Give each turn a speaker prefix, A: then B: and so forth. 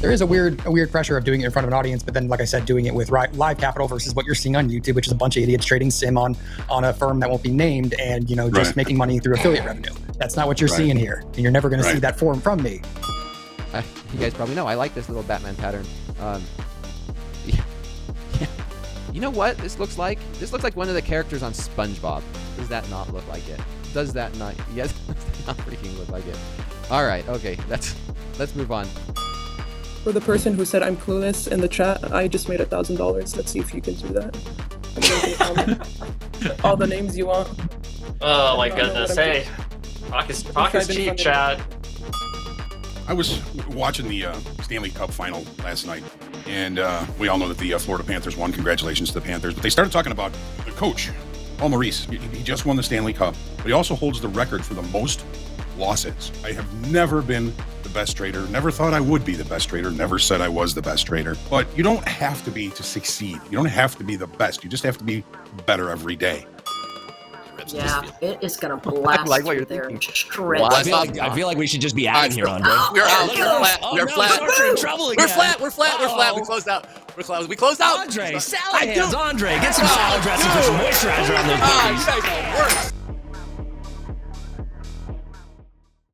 A: there is a weird pressure of doing it in front of an audience, but then, like I said, doing it with live capital versus what you're seeing on YouTube, which is a bunch of idiots trading sim on a firm that won't be named and, you know, just making money through affiliate revenue. That's not what you're seeing here. And you're never going to see that form from me.
B: You guys probably know I like this little Batman pattern. You know what this looks like? This looks like one of the characters on SpongeBob. Does that not look like it? Does that not? Yes, does that not freaking look like it? All right, okay, let's move on.
C: For the person who said I'm clueless in the chat, I just made $1,000. Let's see if you can do that. All the names you want.
D: Oh my goodness! Hey, talk is cheap, Chad.
E: I was watching the Stanley Cup final last night, and we all know that the Florida Panthers won. Congratulations to the Panthers. But they started talking about the coach, Maurice. He just won the Stanley Cup, but he also holds the record for the most losses. I have never been the best trader, never thought I would be the best trader, never said I was the best trader. But you don't have to be to succeed. You don't have to be the best. You just have to be better every day.
F: Yeah, it is gonna blast
B: like what you're
F: there
B: thinking.
F: and shred.
G: Well, I feel like we should just be adding here, Andre.
D: We're flat.
G: We're flat.
D: We're flat. We're flat. We closed out. We closed out.
G: Andre, salad hands. Andre, get some salad dressing for some moisturizer on those babies.
D: You guys are worse.